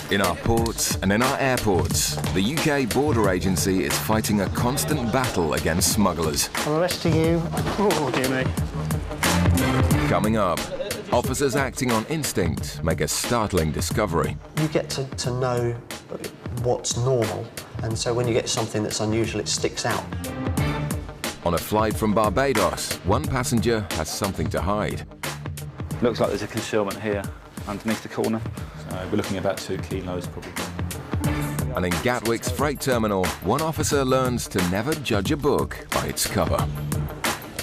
In our ports and in our airports, the UK Border Agency is fighting a constant battle against smugglers. I'm arresting you. Oh, dear me. Coming up, officers acting on instinct make a startling discovery. You get to know what's normal, and so when you get something that's unusual, it sticks out. On a flight from Barbados, one passenger has something to hide. Looks like there's a concealment here, underneath the corner. So we're looking at about 2 kilos, probably. And in Gatwick's freight terminal, one officer learns to never judge a book by its cover.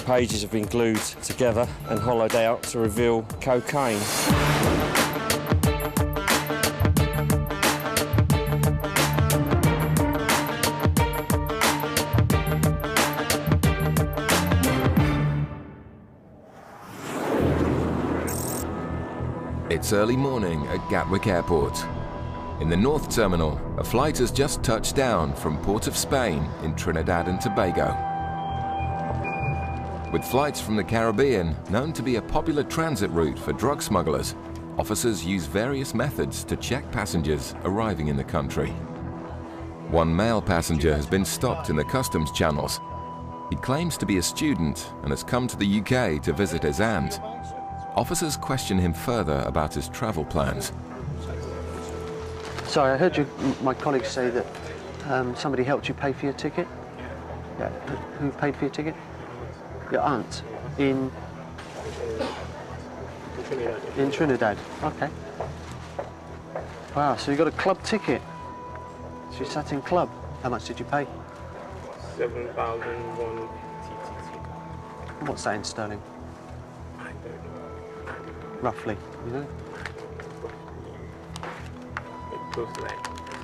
Pages have been glued together and hollowed out to reveal cocaine. It's early morning at Gatwick Airport. In the North Terminal, a flight has just touched down from Port of Spain in Trinidad and Tobago. With flights from the Caribbean known to be a popular transit route for drug smugglers, officers use various methods to check passengers arriving in the country. One male passenger has been stopped in the customs channels. He claims to be a student and has come to the UK to visit his aunt. Officers question him further about his travel plans. Sorry, I heard my colleagues say that somebody helped you pay for your ticket. Yeah, who paid for your ticket? Your aunt in Trinidad. Okay. Wow, so you got a club ticket. So you sat in club. How much did you pay? 7,001 TTC. What's that in sterling? Roughly, you know? Close to like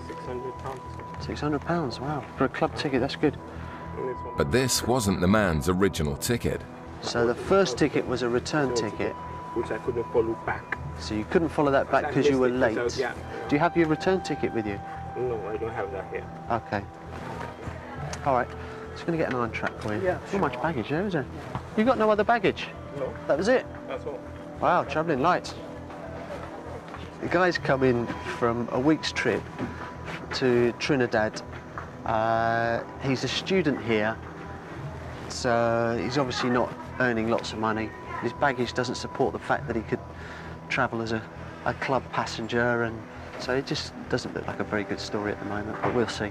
£600. £600, wow. For a club ticket, that's good. But this wasn't the man's original ticket. So the first ticket was a return ticket. Which I couldn't follow back. So you couldn't follow that back because you were late. Yeah. Do you have your return ticket with you? No, I don't have that here. Okay. All right. Just going to get an iron track for you. Yeah. Not much baggage there, is there? You got no other baggage? No. That was it? That's all. Wow, travelling light. The guy's come in from a week's trip to Trinidad. He's a student here, so he's obviously not earning lots of money. His baggage doesn't support the fact that he could travel as a club passenger, and so it just doesn't look like a very good story at the moment, but we'll see.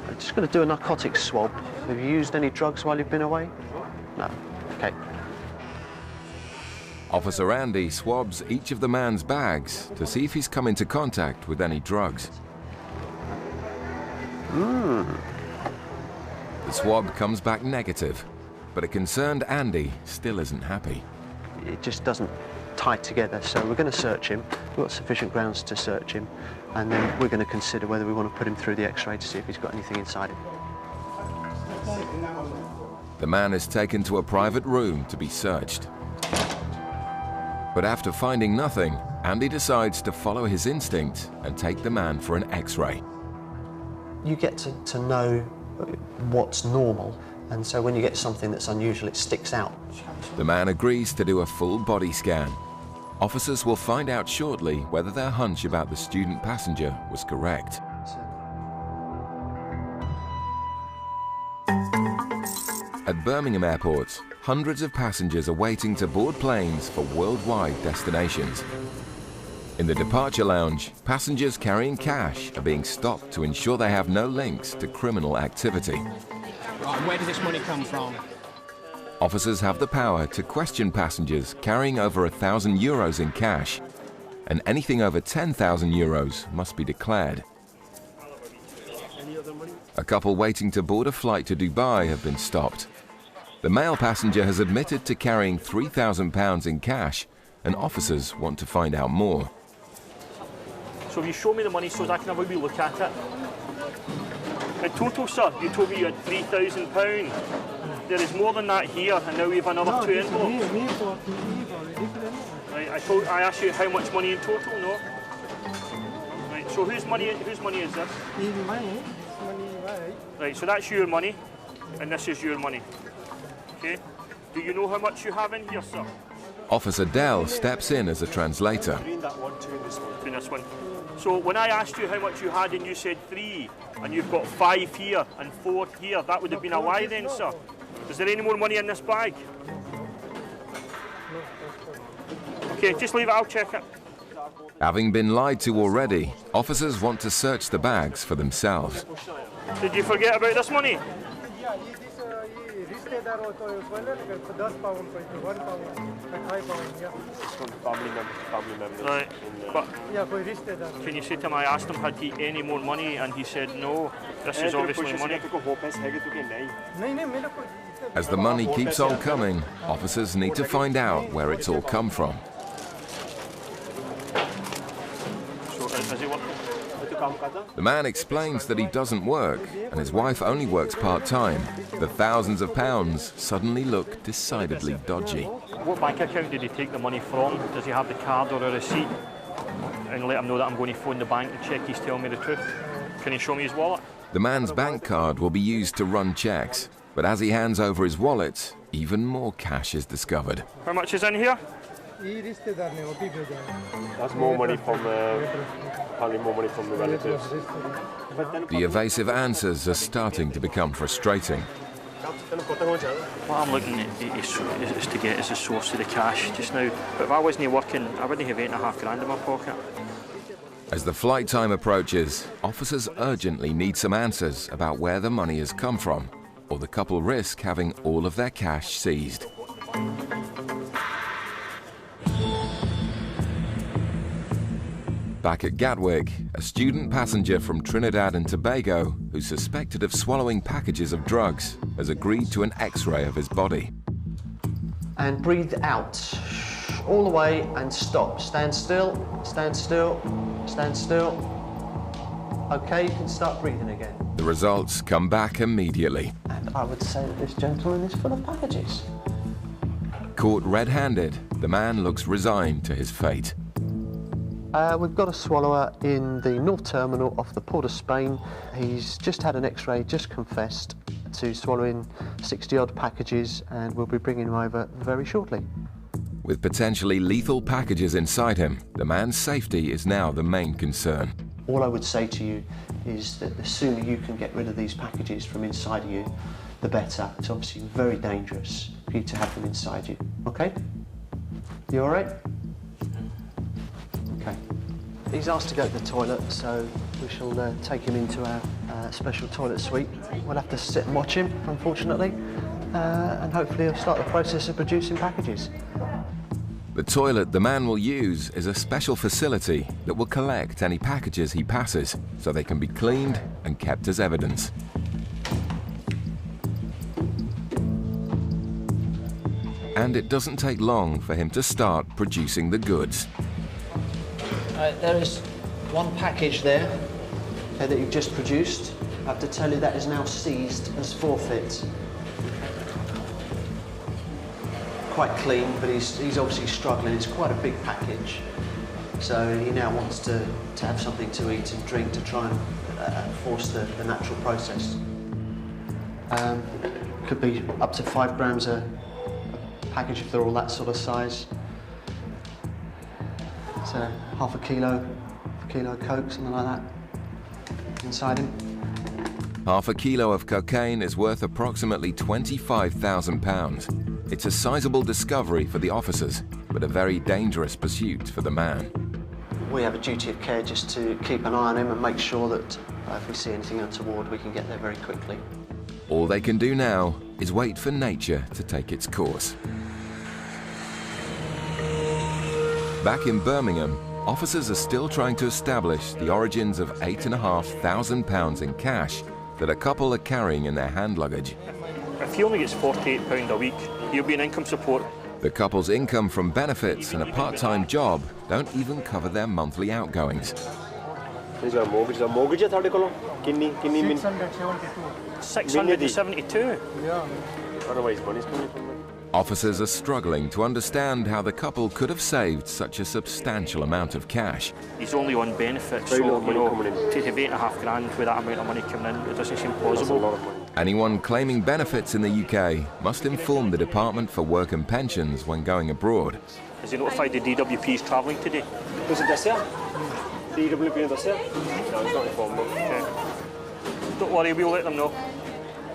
I'm just going to do a narcotics swab. Have you used any drugs while you've been away? No. Okay. Officer Andy swabs each of the man's bags to see if he's come into contact with any drugs. The swab comes back negative, but a concerned Andy still isn't happy. It just doesn't tie together, so we're going to search him. We've got sufficient grounds to search him, and then we're going to consider whether we want to put him through the X-ray to see if he's got anything inside him. The man is taken to a private room to be searched. But after finding nothing, Andy decides to follow his instinct and take the man for an X-ray. You get to know what's normal, and so when you get something that's unusual, it sticks out. The man agrees to do a full body scan. Officers will find out shortly whether their hunch about the student passenger was correct. At Birmingham Airport, hundreds of passengers are waiting to board planes for worldwide destinations. In the departure lounge, passengers carrying cash are being stopped to ensure they have no links to criminal activity. Right, where does this money come from? Officers have the power to question passengers carrying over 1,000 euros in cash, and anything over 10,000 euros must be declared. A couple waiting to board a flight to Dubai have been stopped. The male passenger has admitted to carrying £3,000 in cash, and officers want to find out more. So if you show me the money so I can have a wee look at it. In total, sir, you told me you had £3,000. There is more than that here, and now we have another 2 envelopes. Right, I asked you how much money in total, no? Right, so whose money is this? Money, right? Right, so that's your money, and this is your money. Okay? Do you know how much you have in here, sir? Officer Dell steps in as a translator. Between this this one. So when I asked you how much you had and you said 3, and you've got 5 here and 4 here, that would have been a lie then, sir. Is there any more money in this bag? Okay, just leave it, I'll check it. Having been lied to already, officers want to search the bags for themselves. Did you forget about this money? Family members. Right, but can you say to him, I asked him had he any more money and he said no, this is obviously money. As the money keeps on coming, officers need to find out where it's all come from. So is he working? The man explains that he doesn't work and his wife only works part-time. The thousands of pounds suddenly look decidedly dodgy. What bank account did he take the money from? Does he have the card or a receipt? And let him know that I'm going to phone the bank to check he's telling me the truth. Can he show me his wallet? The man's bank card will be used to run checks, but as he hands over his wallet, even more cash is discovered. How much is in here? That's more money from, probably more money from the relatives. The evasive answers are starting to become frustrating. What I'm looking at is to get is the source of the cash just now. But if I wasn't working, I wouldn't have £8.5 in my pocket. As the flight time approaches, officers urgently need some answers about where the money has come from, or the couple risk having all of their cash seized. Back at Gatwick, a student passenger from Trinidad and Tobago, who's suspected of swallowing packages of drugs, has agreed to an X-ray of his body. And breathe out. All the way and stop. Stand still, stand still, stand still. Okay, you can start breathing again. The results come back immediately. And I would say that this gentleman is full of packages. Caught red-handed, the man looks resigned to his fate. We've got a swallower in the North Terminal off the Port of Spain. He's just had an X-ray, just confessed to swallowing 60-odd packages, and we'll be bringing him over very shortly. With potentially lethal packages inside him, the man's safety is now the main concern. All I would say to you is that the sooner you can get rid of these packages from inside of you, the better. It's obviously very dangerous for you to have them inside you, okay? You all right? Okay. He's asked to go to the toilet, so we shall take him into our special toilet suite. We'll have to sit and watch him, unfortunately, and hopefully he'll start the process of producing packages. The toilet the man will use is a special facility that will collect any packages he passes, so they can be cleaned and kept as evidence. And it doesn't take long for him to start producing the goods. There is one package there that you've just produced. I have to tell you that is now seized as forfeit. Quite clean, but he's obviously struggling. It's quite a big package. So he now wants to have something to eat and drink to try and force the natural process. Could be up to 5 grams a package if they're all that sort of size. So half a kilo of coke, something like that, inside him. Half a kilo of cocaine is worth approximately £25,000. It's a sizable discovery for the officers, but a very dangerous pursuit for the man. We have a duty of care just to keep an eye on him and make sure that if we see anything untoward, we can get there very quickly. All they can do now is wait for nature to take its course. Back in Birmingham, officers are still trying to establish the origins of £8,500 in cash that a couple are carrying in their hand luggage. If he only gets £48 a week, he'll be in income support. The couple's income from benefits and a part-time job don't even cover their monthly outgoings. He's got a mortgage. A mortgage at 672. 672? Yeah. Otherwise, money's coming from them. Officers are struggling to understand how the couple could have saved such a substantial amount of cash. He's only on benefits, Very so little money coming in. to have £8.5 with that amount of money coming in, it doesn't seem That's a plausible. lot of money. Anyone claiming benefits in the UK must inform the Department for Work and Pensions when going abroad. Has he notified the DWPs travelling today? Was it this year? DWP does it? No, it's not informed. Okay. Don't worry, we'll let them know.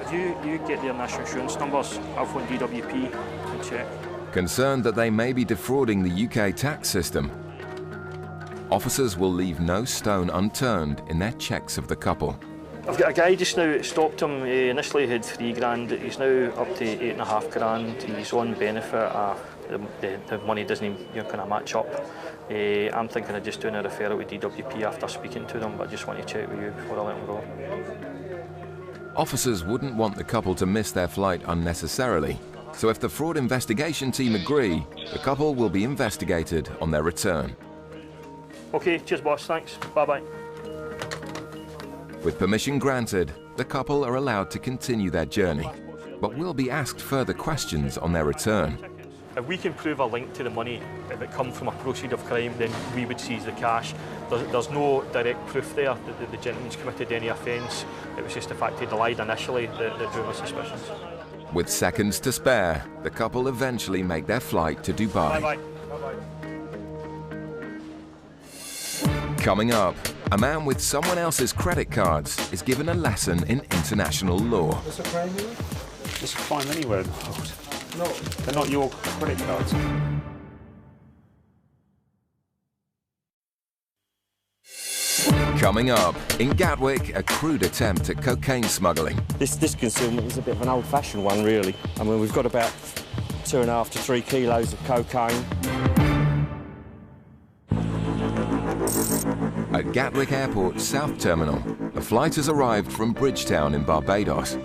If you get their national insurance numbers, I'll phone DWP and check. Concerned that they may be defrauding the UK tax system, officers will leave no stone unturned in their checks of the couple. I've got a guy just now that stopped him. He initially had £3,000. He's now up to £8,500. He's on benefit. The money doesn't kind of match up. I'm thinking of just doing a referral with DWP after speaking to them, but I just want to check with you before I let them go. Officers wouldn't want the couple to miss their flight unnecessarily, so if the fraud investigation team agree, the couple will be investigated on their return. Okay, cheers boss, thanks. Bye-bye. With permission granted, the couple are allowed to continue their journey, but will be asked further questions on their return. If we can prove a link to the money, if it comes from a proceed of crime, then we would seize the cash. There's no direct proof there that the gentleman's committed any offence. It was just the fact he lied initially that drew my suspicions. With seconds to spare, the couple eventually make their flight to Dubai. Bye-bye. Coming up, a man with someone else's credit cards is given a lesson in international law. There's a crime here? There's a crime anywhere in the world. No. They're not your credit cards. Coming up, in Gatwick, a crude attempt at cocaine smuggling. This concealment is a bit of an old-fashioned one, really. I mean, we've got about 2.5 to 3 kilos of cocaine. At Gatwick Airport's South Terminal, a flight has arrived from Bridgetown in Barbados.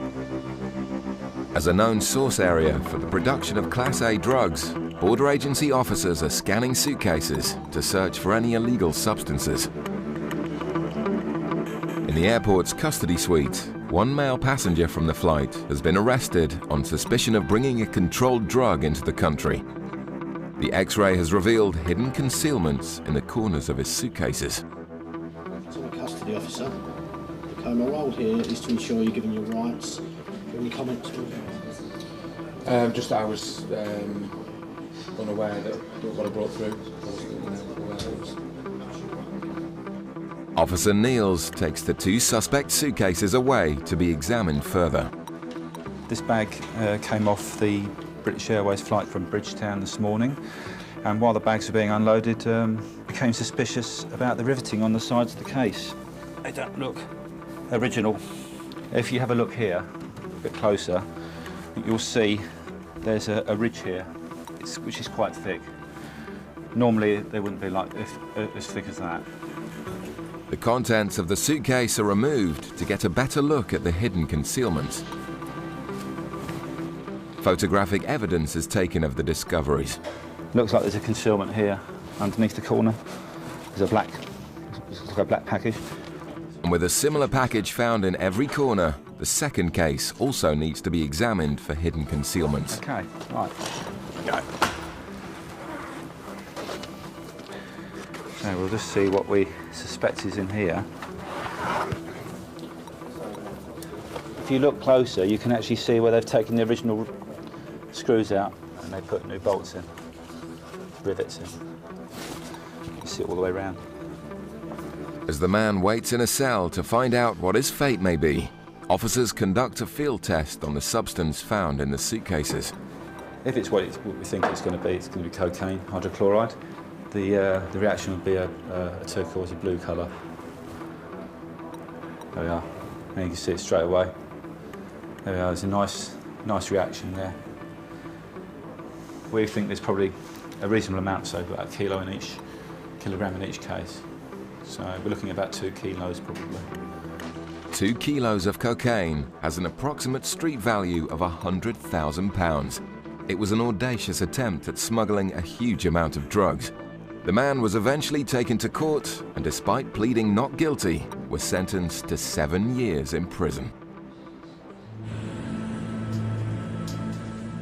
As a known source area for the production of Class A drugs, border agency officers are scanning suitcases to search for any illegal substances. In the airport's custody suite, one male passenger from the flight has been arrested on suspicion of bringing a controlled drug into the country. The X-ray has revealed hidden concealments in the corners of his suitcases. To the custody officer, okay, my role here is to ensure you're given your rights. Any comments? Just that I was unaware that what I brought through. Officer Niels takes the 2 suspect suitcases away to be examined further. This bag came off the British Airways flight from Bridgetown this morning, and while the bags were being unloaded, became suspicious about the riveting on the sides of the case. They don't look original. If you have a look here, a bit closer, you'll see there's a ridge here, which is quite thick. Normally they wouldn't be like as thick as that. The contents of the suitcase are removed to get a better look at the hidden concealments. Photographic evidence is taken of the discoveries. Looks like there's a concealment here underneath the corner. There's looks like a black package. And with a similar package found in every corner, the second case also needs to be examined for hidden concealments. Okay, right. Go. So we'll just see what we suspect is in here. If you look closer, you can actually see where they've taken the original screws out and they put new bolts in, rivets in. You see it all the way around. As the man waits in a cell to find out what his fate may be, officers conduct a field test on the substance found in the suitcases. If it's what we think it's going to be cocaine, hydrochloride. The reaction would be a turquoise blue colour. There we are. And you can see it straight away. There we are. There's a nice reaction there. We think there's probably a reasonable amount, so about a kilogram in each case. So we're looking at about 2 kilos probably. 2 kilos of cocaine has an approximate street value of £100,000. It was an audacious attempt at smuggling a huge amount of drugs. The man was eventually taken to court and, despite pleading not guilty, was sentenced to 7 years in prison.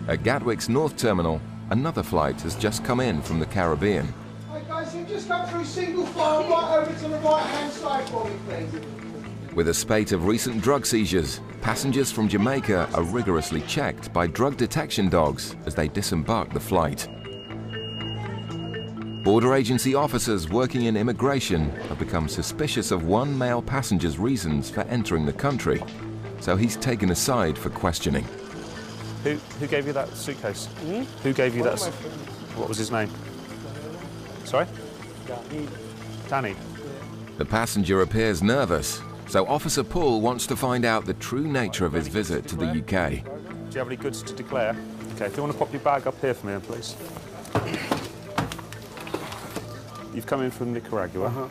At Gatwick's North Terminal, another flight has just come in from the Caribbean. Hey guys, you just come through single file right over to the right-hand side for me, please. With a spate of recent drug seizures, passengers from Jamaica are rigorously checked by drug detection dogs as they disembark the flight. Border agency officers working in immigration have become suspicious of one male passenger's reasons for entering the country, so he's taken aside for questioning. Who gave you that suitcase? Who gave you that? What was his name? Sorry? Danny. The passenger appears nervous, so Officer Paul wants to find out the true nature of his visit to the UK. Do you have any goods to declare? Okay, if you want to pop your bag up here for me then, please. You've come in from Nicaragua.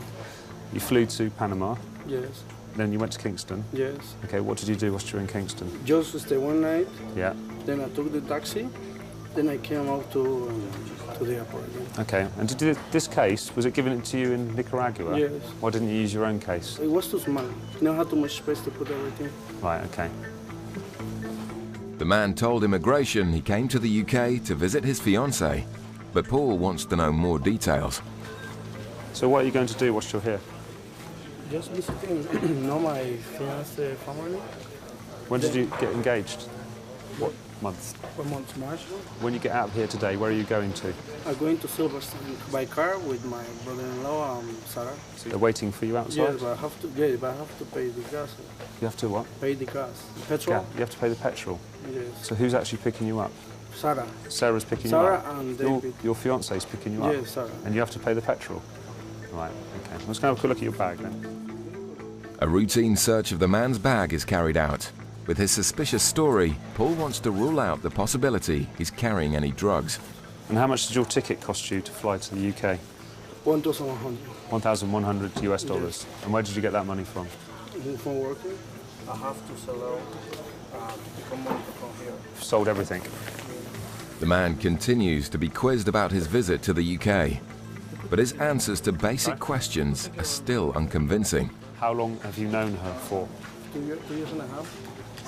You flew to Panama. Yes. Then you went to Kingston. Yes. Okay, what did you do whilst you were in Kingston? Just stay one night. Yeah. Then I took the taxi. Then I came out to the airport again. Okay, and this case, was it given to you in Nicaragua? Yes. Why didn't you use your own case? It was too small. I don't have too much space to put everything. Right, okay. The man told immigration he came to the UK to visit his fiancée, but Paul wants to know more details. So what are you going to do whilst you're here? Just visiting, know my fiancé family. When did you get engaged? What month? For month, March. When you get out of here today, where are you going to? I'm going to Silverstone by car with my brother-in-law, Sarah. So they're waiting for you outside? Yes, but I have to. Yeah, but I have to pay the gas. You have to what? Pay the gas. Petrol. Yeah, you have to pay the petrol. Yes. So who's actually picking you up? Sarah. Sarah's picking Sarah you up. and David. Your fiance's picking you up. Yes, Sarah. And you have to pay the petrol. Right. Okay. Let's go have a quick look at your bag then. A routine search of the man's bag is carried out. With his suspicious story, Paul wants to rule out the possibility he's carrying any drugs. And how much did your ticket cost you to fly to the UK? 1,100. 1,100 US dollars. Yes. And where did you get that money from? From working. I have to sell out to become money from here. Sold everything. The man continues to be quizzed about his visit to the UK, but his answers to basic questions are still unconvincing. How long have you known her for? 2 years and a half.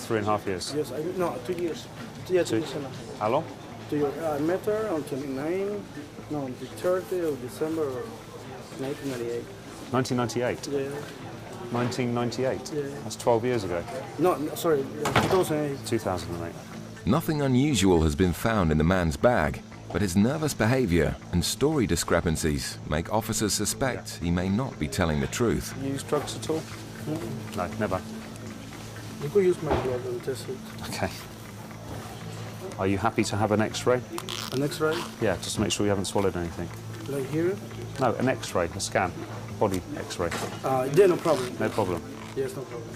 3.5 years? Yes, no, 2 years. Yeah, 2 years and a half. How long? 2 years. I met her on the 30th of December 1998. 1998? Yeah. 1998? Yeah. That's 12 years ago? No, sorry, 2008. 2008. Nothing unusual has been found in the man's bag, but his nervous behavior and story discrepancies make officers suspect he may not be telling the truth. You use drugs at all? No, never. You could use my blood and test it. Okay. Are you happy to have an X-ray? An X-ray? Yeah, just to make sure you haven't swallowed anything. Like here? No, an X-ray, a scan, body X-ray. Yeah, no problem. No problem. Yes, no problem.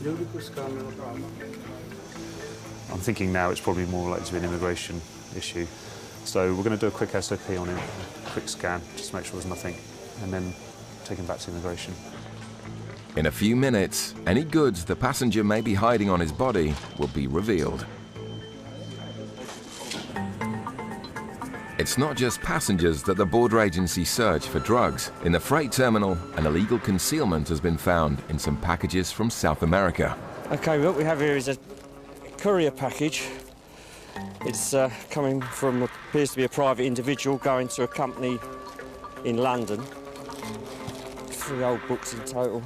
You could scan me, no problem. I'm thinking now it's probably more likely to be an immigration issue. So we're going to do a quick SOP on him, a quick scan, just to make sure there's nothing, and then take him back to immigration. In a few minutes, any goods the passenger may be hiding on his body will be revealed. It's not just passengers that the border agency search for drugs. In the freight terminal, an illegal concealment has been found in some packages from South America. Okay, what we have here is a courier package. It's coming from what appears to be a private individual going to a company in London. 3 old books in total.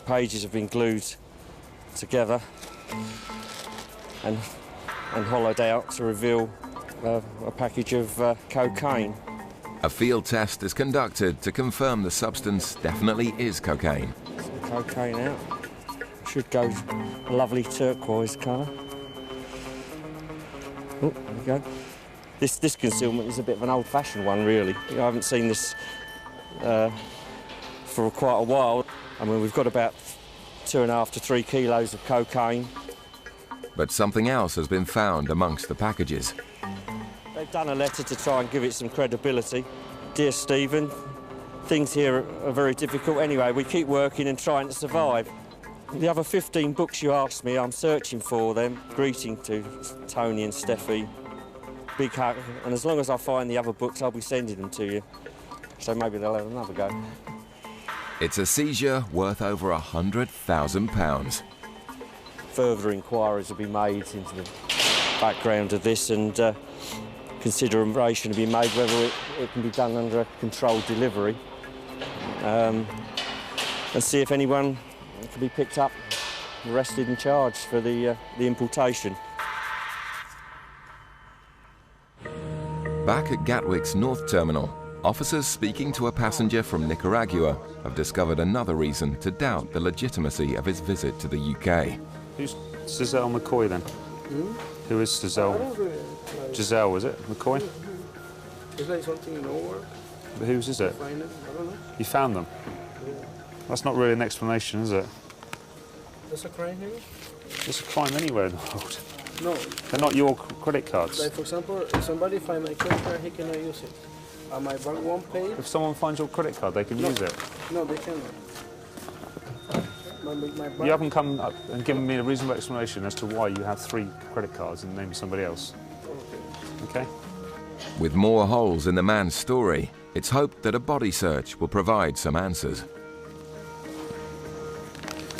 Pages have been glued together and hollowed out to reveal a package of cocaine. A field test is conducted to confirm the substance definitely is cocaine. Some cocaine out. Should go a lovely turquoise colour. Oh, there we go. This concealment is a bit of an old-fashioned one, really. I haven't seen this for quite a while. I mean, we've got about 2.5 to 3 kilos of cocaine. But something else has been found amongst the packages. They've done a letter to try and give it some credibility. Dear Stephen, things here are very difficult anyway. We keep working and trying to survive. The other 15 books you asked me, I'm searching for them. Greeting to Tony and Steffi. Big hug. And as long as I find the other books, I'll be sending them to you. So maybe they'll have another go. It's a seizure worth over £100,000. Further inquiries will be made into the background of this, and consideration will be made whether it can be done under a controlled delivery, and see if anyone can be picked up, arrested and charged for the importation. Back at Gatwick's North Terminal, officers speaking to a passenger from Nicaragua have discovered another reason to doubt the legitimacy of his visit to the UK. Who's Giselle McCoy then? Who is Giselle? I don't really like... Giselle, was it? McCoy? It's like something you know work. But whose is it? Find them, I don't know. You found them? Yeah. That's not really an explanation, is it? There's a crime here? There's a crime anywhere in the world. No. They're not your credit cards. Like, for example, if somebody finds my credit card, he cannot use it. My bank won't pay. If someone finds your credit card, they can use it. No, they cannot. My bank... You haven't come up and given me a reasonable explanation as to why you have 3 credit cards in the name of somebody else. Okay? With more holes in the man's story, it's hoped that a body search will provide some answers.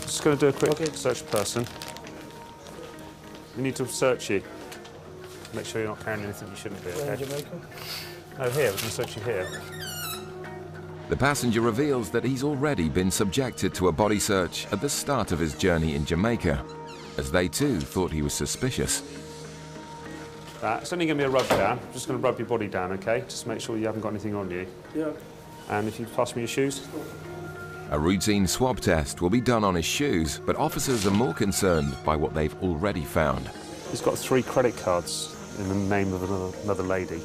Just going to do a quick search person. We need to search you. Make sure you're not carrying anything you shouldn't be, okay? In Jamaica? No, here. We're going to search you here. The passenger reveals that he's already been subjected to a body search at the start of his journey in Jamaica, as they too thought he was suspicious. It's only going to be a rub down. I'm just going to rub your body down, okay? Just make sure you haven't got anything on you. Yeah. And if you pass me your shoes. A routine swab test will be done on his shoes, but officers are more concerned by what they've already found. He's got 3 credit cards in the name of another lady,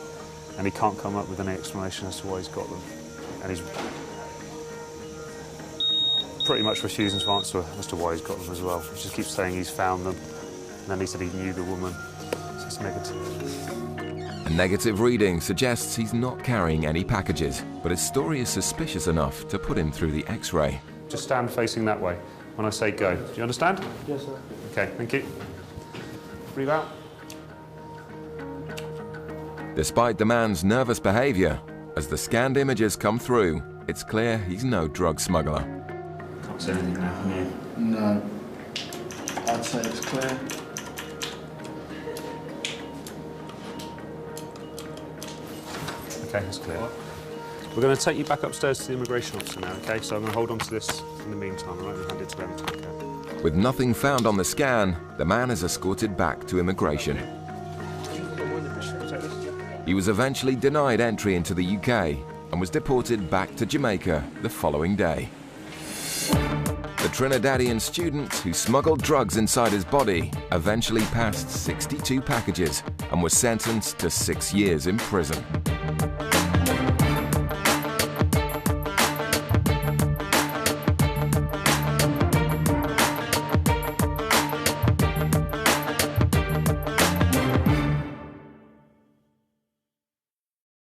and he can't come up with any explanation as to why he's got them. And he's pretty much refusing to answer as to why he's got them as well. He just keeps saying he's found them, and then he said he knew the woman. So it's negative. A negative reading suggests he's not carrying any packages, but his story is suspicious enough to put him through the X-ray. Just stand facing that way when I say go. Do you understand? Yes, sir. Okay, thank you. Breathe out. Despite the man's nervous behaviour, as the scanned images come through, it's clear he's no drug smuggler. Can't see anything now, can you? No. I'd say it's clear. Okay, that's clear. We're going to take you back upstairs to the immigration officer now, okay? So I'm going to hold on to this in the meantime, all right? We'll hand it to them. Okay. With nothing found on the scan, the man is escorted back to immigration. He was eventually denied entry into the UK and was deported back to Jamaica the following day. The Trinidadian student who smuggled drugs inside his body eventually passed 62 packages and was sentenced to 6 years in prison.